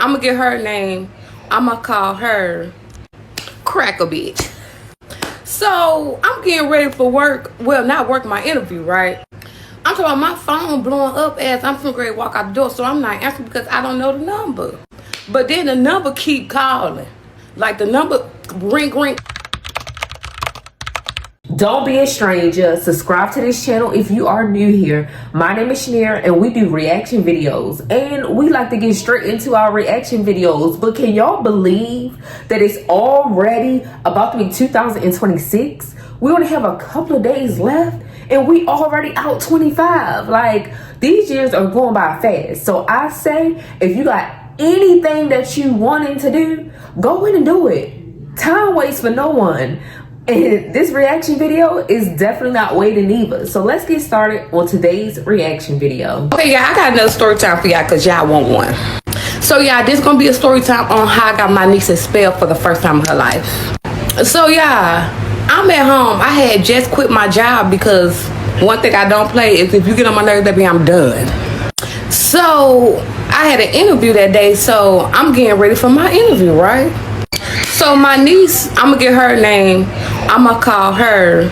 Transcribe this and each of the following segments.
I'ma get her name. I'ma call her Cracker Bitch. So I'm getting ready for work. Well, not work, my interview, right? I'm talking about my phone blowing up as I'm from ready to walk out the door. So I'm not answering because I don't know the number. But then the number keep calling. Like the number ring. Don't be a stranger. Subscribe to this channel if you are new here. My name is Shaneria and we do reaction videos. And we like to get straight into our reaction videos. But can y'all believe that it's already about to be 2026? We only have a couple of days left and we already out 25. Like, these years are going by fast. So I say, if you got anything that you wanting to do, go in and do it. Time waits for no one. And this reaction video is definitely not waiting either. So let's get started on today's reaction video. Okay, y'all, I got another story time for y'all because y'all want one. So y'all, this gonna be a story time on how I got my niece expelled for the first time in her life. So y'all, I'm at home. I had just quit my job because one thing I don't play is if you get on my nerves, baby, I'm done. So I had an interview that day, so I'm getting ready for my interview, right? So my niece, I'm gonna get her name. I'm gonna call her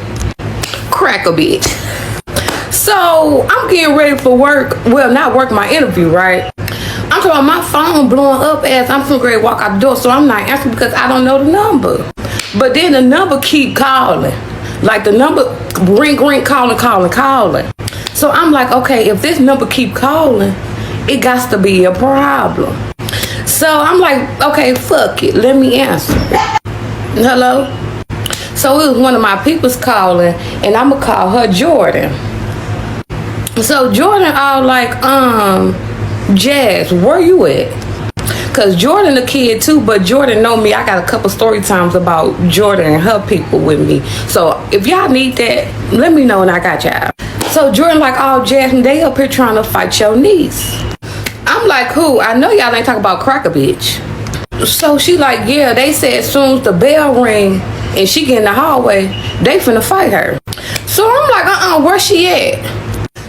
Cracker Bitch. So I'm getting ready for work. Well, not work, my interview, right? I'm talking about my phone blowing up as I'm from ready to walk out the door. So I'm not answering because I don't know the number. But then the number keep calling. Like the number ring, calling. So I'm like, okay, if this number keep calling, it got to be a problem. So I'm like, okay, fuck it. Let me answer. Hello? So it was one of my people's calling, and I'm going to call her Jordan. So Jordan all like, Jazz, where you at? Because Jordan a kid too, but Jordan know me. I got a couple story times about Jordan and her people with me. So if y'all need that, let me know and I got y'all. So Jordan like, oh, Jasmine, they up here trying to fight your niece. I'm like, who? I know y'all ain't talking about Cracker Bitch. So she like, yeah, they said as soon as the bell ring and she get in the hallway, they finna fight her. So I'm like, where she at?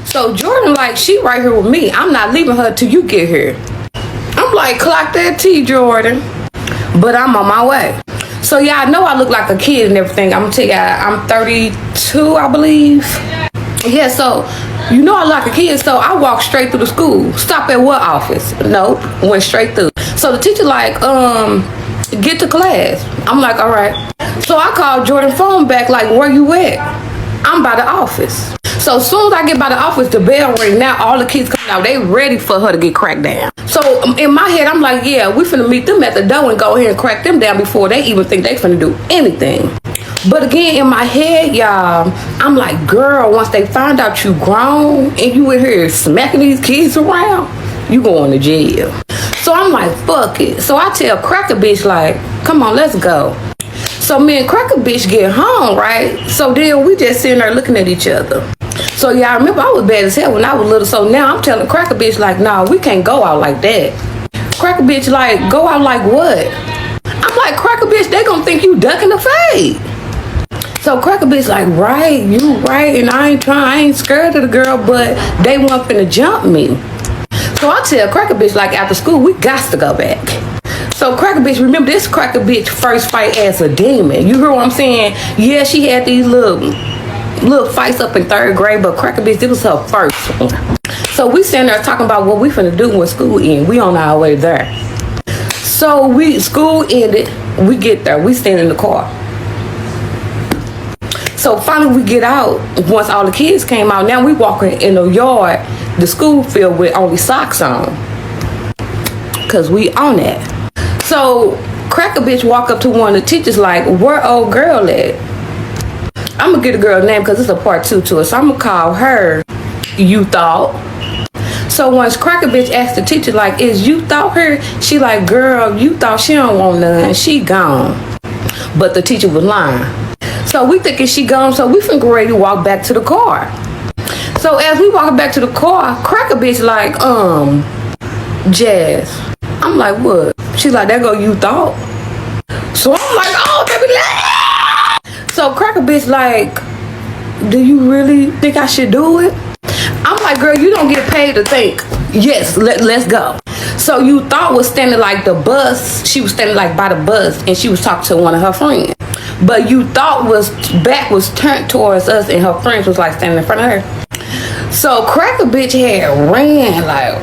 So Jordan like, she right here with me. I'm not leaving her till you get here. I'm like, clock that T, Jordan. But I'm on my way. So y'all know I look like a kid and everything. I'm gonna tell y'all, I'm 32, I believe. Yeah, so you know I like a kid, so I walked straight through the school. Stop at what office? Nope, went straight through. So the teacher like, get to class. I'm like, all right. So I called Jordan's phone back, like, where you at? I'm by the office. So as soon as I get by the office, the bell ring. Now all the kids coming out, they ready for her to get cracked down. So in my head, I'm like, yeah, we finna meet them at the door and go ahead and crack them down before they even think they finna do anything. But again, in my head, y'all, I'm like, girl, once they find out you grown and you in here smacking these kids around, you going to jail. So I'm like, fuck it. So I tell Cracker Bitch, like, come on, let's go. So me and Cracker Bitch get home, right? So then we just sitting there looking at each other. So y'all remember I was bad as hell when I was little. So now I'm telling Cracker Bitch, like, nah, we can't go out like that. Cracker Bitch, like, go out like what? I'm like, Cracker Bitch, they gonna think you ducking the fade. So Cracker Bitch like, right, you right, and I ain't scared of the girl, but they want finna jump me. So I tell Cracker Bitch, like, after school, we got to go back. So Cracker Bitch, remember this Cracker Bitch first fight as a demon. You hear what I'm saying? Yeah, she had these little fights up in 3rd grade, but Cracker Bitch, this was her first one. So we sitting there talking about what we finna do when school ends. We on our way there. So school ended, we get there, we stand in the car. So finally we get out, once all the kids came out, now we walking in the yard, the school field with only socks on. Cause we on that. So Cracker Bitch walk up to one of the teachers like, where old girl at? I'm gonna get a girl name cause it's a part 2 to it. So I'm gonna call her You Thought. So once Cracker Bitch asked the teacher like, is You Thought her? She like, girl, You Thought she don't want none, she gone. But the teacher was lying. So we thinking she gone, so we finna ready to walk back to the car. So as we walking back to the car, Cracker Bitch like, Jazz. I'm like, what? She like, there go You Thought. So I'm like, oh, baby. So Cracker Bitch like, do you really think I should do it? I'm like, girl, you don't get paid to think. Yes, let's go. So you thought was standing like the bus. She was standing like by the bus, and she was talking to one of her friends. But you thought was back was turned towards us, and her friends was like standing in front of her. So Cracker bitch had ran like,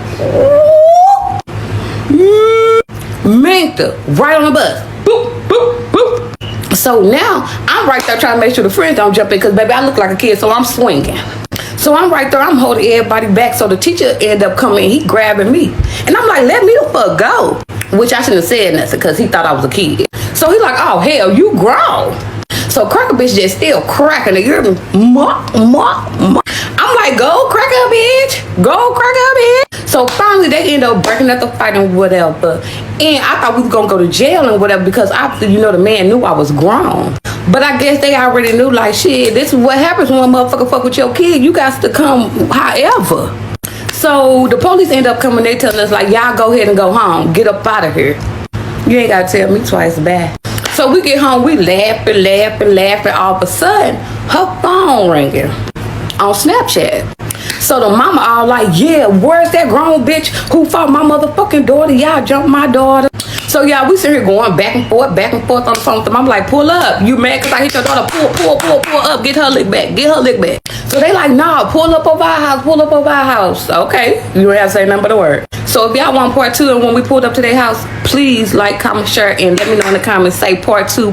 Manta right on the bus. Boop, boop, boop. So now I'm right there trying to make sure the friends don't jump in, because baby I look like a kid, so I'm swinging. So I'm right there, I'm holding everybody back. So the teacher ended up coming, he grabbing me. And I'm like, let me the fuck go. Which I shouldn't have said nothing, because he thought I was a kid. So he like, oh hell, you grown. So Cracker bitch just still cracking it. You're I'm like, go Cracker bitch. Go Cracker bitch. So finally they end up breaking up the fight and whatever. And I thought we was gonna go to jail and whatever, because obviously, you know, the man knew I was grown. But I guess they already knew, like, shit, this is what happens when a motherfucker fuck with your kid. You got to come however. So the police end up coming, they telling us like, y'all go ahead and go home. Get up out of here. You ain't gotta tell me twice back. So we get home, we laughing. All of a sudden, her phone ringing on Snapchat. So the mama all like, yeah, where's that grown bitch who fought my motherfucking daughter? Y'all jumped my daughter. So yeah, we sit here going back and forth on the phone with them. I'm like, pull up. You mad because I hit your daughter? Pull up. Get her lick back. So they like, nah, pull up over our house. Okay, you don't have to say nothing but a word. So if y'all want part 2, and when we pulled up to their house, please like, comment, share, and let me know in the comments. Say part 2.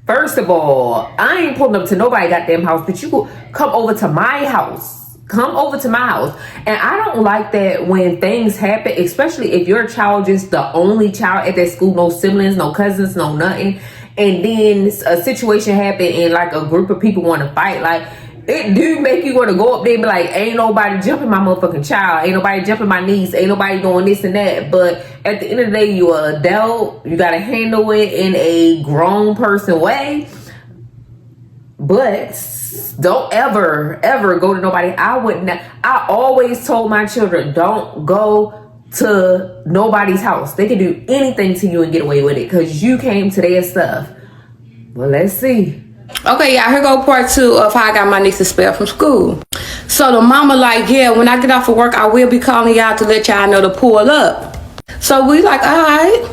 First of all, I ain't pulling up to nobody goddamn house, but you come over to my house. Come over to my house. And I don't like that when things happen, especially if your child just the only child at that school, no siblings, no cousins, no nothing. And then a situation happen and like a group of people want to fight. Like, it do make you want to go up there and be like, ain't nobody jumping my motherfucking child. Ain't nobody jumping my niece. Ain't nobody doing this and that. But at the end of the day, you an adult. You got to handle it in a grown person way. But don't ever go to nobody. I always told my children, don't go to nobody's house. They can do anything to you and get away with it because you came to their stuff. Well, let's see. Okay, y'all, here go part 2 of how I got my niece expelled from school. So the mama like, yeah, when I get off of work, I will be calling y'all to let y'all know to pull up. So we like, all right.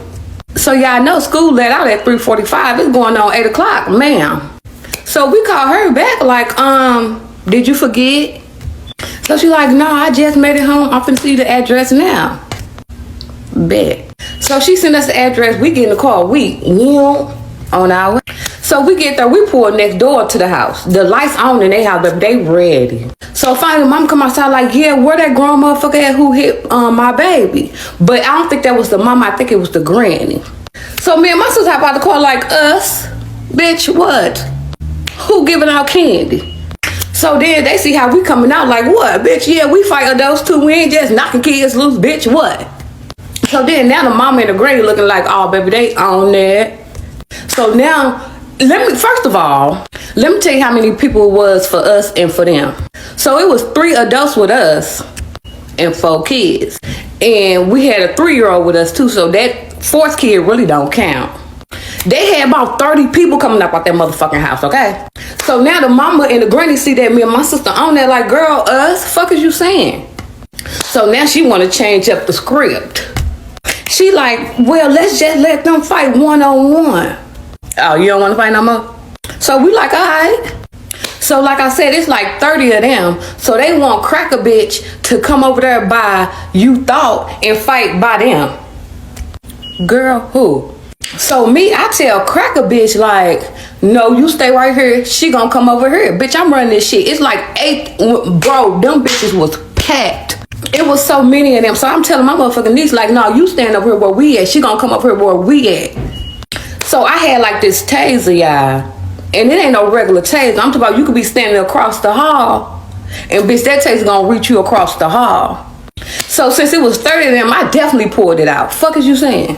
So y'all know school let out at 3:45. It's going on 8 o'clock, ma'am. So we call her back like, did you forget? So she like, no, I just made it home. I'm finna see the address now. Bet. So she sent us the address. We get in the car. We on our way. So we get there. We pull next door to the house. The lights on in their house, but they ready. So finally, mom come outside like, yeah, where that grown motherfucker at who hit my baby? But I don't think that was the mama. I think it was the granny. So me and my sister hop out the car like, us? Bitch, what? Who giving out candy? So then they see how we coming out like, what, bitch? Yeah, we fight adults too. We ain't just knocking kids loose, bitch. What? So then now the mama and the granny looking like, oh, baby, they on that. So now, first of all, let me tell you how many people it was for us and for them. So it was 3 adults with us and 4 kids. And we had a 3-year-old with us too. So that 4th kid really don't count. They had about 30 people coming up out that motherfucking house, okay? So now the mama and the granny see that me and my sister on there like, girl, us? Fuck is you saying? So now she want to change up the script. She like, well, let's just let them fight one-on-one. Oh, you don't want to fight no more? So we like, all right. So like I said, it's like 30 of them. So they want Cracker bitch to come over there by you thought and fight by them. Girl, who? So me, I tell Cracker bitch like, no, you stay right here. She gonna come over here. Bitch, I'm running this shit. It's like 8, bro, them bitches was packed. It was so many of them. So I'm telling my motherfucking niece like, no, you stand up here where we at. She gonna come up here where we at. So I had like this taser, y'all. And it ain't no regular taser. I'm talking about you could be standing across the hall. And bitch, that taser gonna reach you across the hall. So since it was 30 of them, I definitely pulled it out. Fuck is you saying?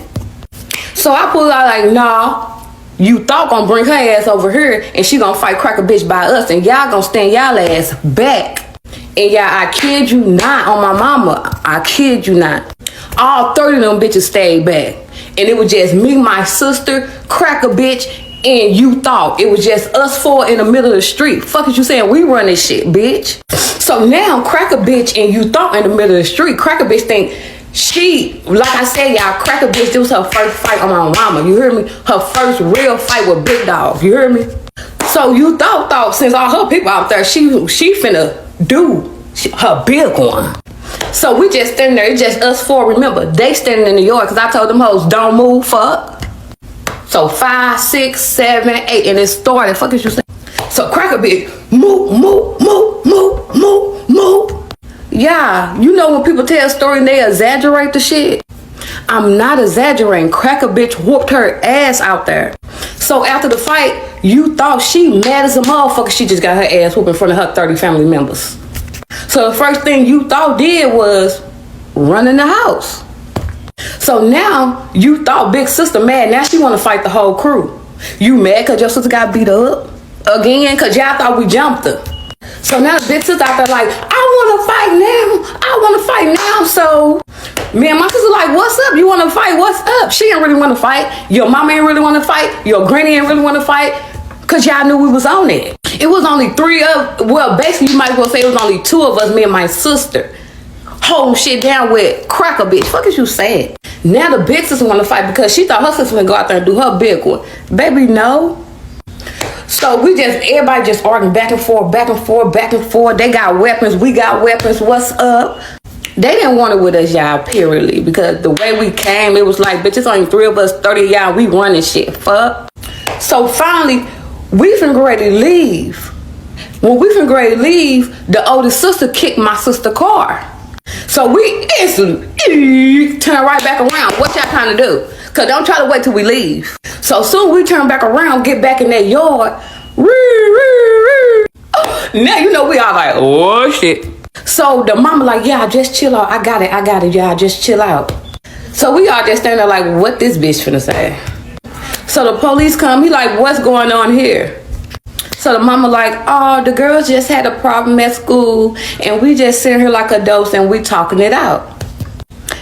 So I pulled out like, nah, you thought gonna bring her ass over here and she gonna fight Cracker bitch by us and y'all gonna stand y'all ass back. And y'all, I kid you not, on my mama, I kid you not. All 30 of them bitches stayed back. And it was just me, my sister, Cracker bitch, and you thought. It was just us 4 in the middle of the street. Fuck is you saying? We run this shit, bitch. So now Cracker bitch and you thought in the middle of the street. Cracker bitch think She, like I said, y'all, Cracker bitch, this was her first fight on my mama. You hear me? Her first real fight with Big Dog. You hear me? So you thought since all her people out there, she finna do her big one. So we just standing there. It's just us four. Remember, they standing in New York because I told them hoes don't move. Fuck. So 5, 6, 7, 8, and it started. Fuck is you saying? So Cracker bitch, move. Yeah, you know when people tell a story and they exaggerate the shit? I'm not exaggerating. Cracker bitch whooped her ass out there. So after the fight, you thought she mad as a motherfucker. She just got her ass whooped in front of her 30 family members. So the first thing you thought did was run in the house. So now you thought big sister mad. Now she want to fight the whole crew. You mad because your sister got beat up again because y'all thought we jumped her. So now the big sister out there like, I want to fight now. So me and my sister like, what's up? You want to fight? What's up? She ain't really want to fight. Your mama ain't really want to fight. Your granny ain't really want to fight. Because y'all knew we was on it. It was only basically you might as well say it was only 2 of us, me and my sister, holding shit down with Cracker bitch. Fuck is you saying? Now the big sister want to fight because she thought her sister would go out there and do her big one. Baby, no. So everybody just arguing back and forth. They got weapons, we got weapons. What's up? They didn't want it with us, y'all, periodly. Because the way we came, it was like, bitch, it's only 3 of us, 30 of y'all, we running shit. Fuck. So finally, we finna ready to leave. When we finna ready to leave, the oldest sister kicked my sister's car. So we instantly turn right back around. What y'all trying to do? Because don't try to wait till we leave. So soon we turn back around, get back in that yard. Now you know we all like, oh shit. So the mama like, yeah, just chill out. I got it, y'all. Just chill out. So we all just standing there like, what this bitch finna say? So the police come. He like, what's going on here? So the mama like, oh, the girls just had a problem at school and we just sitting here like adults and we talking it out.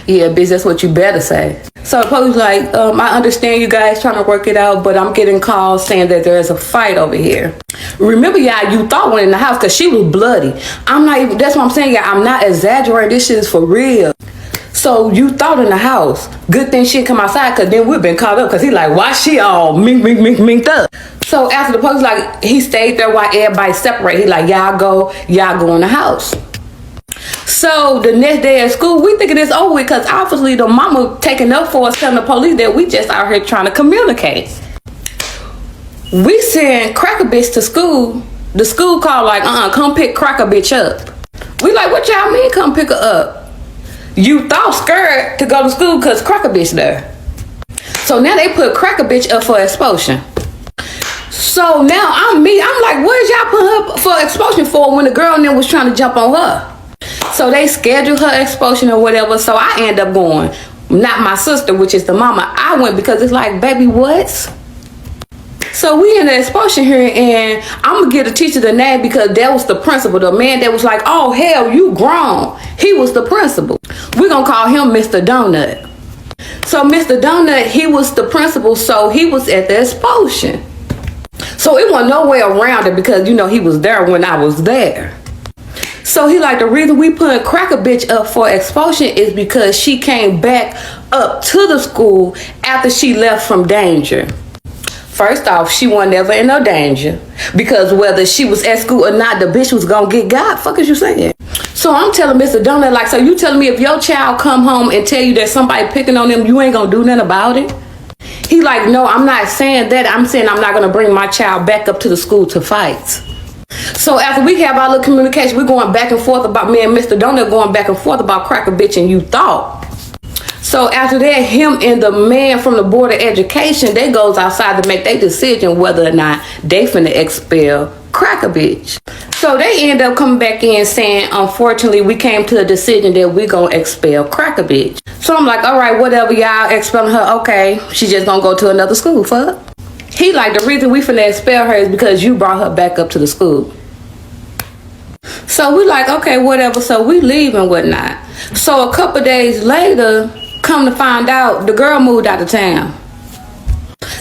Yeah, bitch, that's what you better say. So the police like, I understand you guys trying to work it out, but I'm getting calls saying that there is a fight over here. Remember, y'all, you thought one in the house because she was bloody. That's what I'm saying, y'all. I'm not exaggerating. This shit is for real. So you thought in the house. Good thing she didn't come outside because then we've been caught up because he like, why she all minked up? So after the police like, he stayed there while everybody separated. He like, y'all go in the house. So the next day at school, we thinking it's over because obviously the mama taking up for us, telling the police that we just out here trying to communicate. We send Cracker bitch to school. The school called like, come pick Cracker bitch up. We like, what y'all mean come pick her up? You thought scared to go to school because Cracker bitch there. So now they put Cracker bitch up for expulsion. So now I'm like, what did y'all put her for expulsion for when the girl and them was trying to jump on her? So they scheduled her expulsion or whatever. So I end up going, not my sister, which is the mama. I went because it's like, baby, what? So we in the expulsion here and I'm gonna give the teacher the name because that was the principal. The man that was like, oh hell, you grown. He was the principal. We're gonna call him Mr. Donut. So Mr. Donut, he was the principal, so he was at the expulsion. So it wasn't no way around it because, you know, he was there when I was there. So he like, the reason we put Cracker bitch up for expulsion is because she came back up to the school after she left from danger. First off, she wasn't ever in no danger because whether she was at school or not, the bitch was gonna get got. Fuck is you saying? So I'm telling Mr. Donut like, so you telling me if your child come home and tell you that somebody picking on them, you ain't gonna do nothing about it? He like, no, I'm not saying that. I'm saying I'm not gonna bring my child back up to the school to fight. So after we have our little communication, we're going back and forth about me and Mr. Donut going back and forth about Cracker bitch and you thought. So after that, him and the man from the Board of Education, they goes outside to make their decision whether or not they finna expel Cracker bitch. So they end up coming back in saying, unfortunately, we came to a decision that we gonna expel Cracker bitch. So I'm like, all right, whatever, y'all expelling her, okay. She just gonna go to another school, fuck. He like, the reason we finna expel her is because you brought her back up to the school. So we like, okay, whatever. So we leave and whatnot. So a couple days later, come to find out, the girl moved out of town.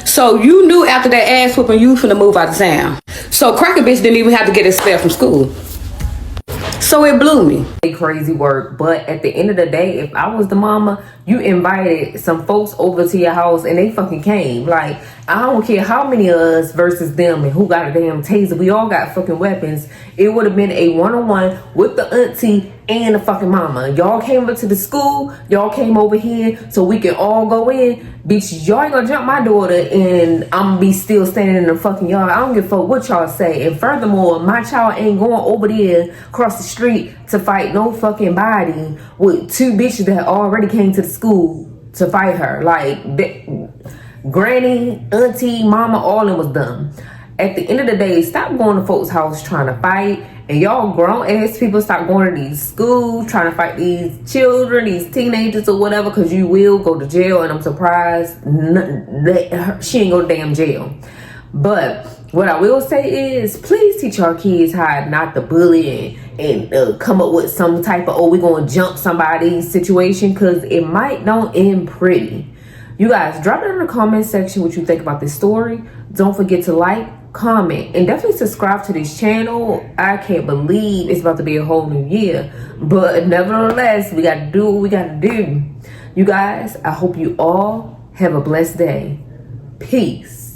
So you knew after that ass whooping, you finna move out of town. So Cracker bitch didn't even have to get expelled from school. So it blew me. Crazy work, but at the end of the day, if I was the mama, you invited some folks over to your house and they fucking came. Like, I don't care how many of us versus them and who got a damn taser. We all got fucking weapons. It would have been a one-on-one with the auntie and the fucking mama. Y'all came over to the school. Y'all came over here so we can all go in. Bitch, y'all ain't gonna jump my daughter and I'm gonna be still standing in the fucking yard. I don't give a fuck what y'all say. And furthermore, my child ain't going over there across the street to fight no fucking body with two bitches that already came to the school to fight her. Like, granny, auntie, mama, all of them was dumb. At the end of the day, stop going to folks' house trying to fight. And y'all grown ass people stop going to these schools trying to fight these children, these teenagers or whatever, because you will go to jail. And I'm surprised she ain't go to damn jail. But what I will say is, please teach our kids how not to bully and come up with some type of, oh, we're going to jump somebody's situation, because it might don't end pretty. You guys, drop it in the comment section what you think about this story. Don't forget to like, comment, and definitely subscribe to this channel. I can't believe it's about to be a whole new year, but nevertheless, we got to do what we got to do. You guys, I hope you all have a blessed day. Peace.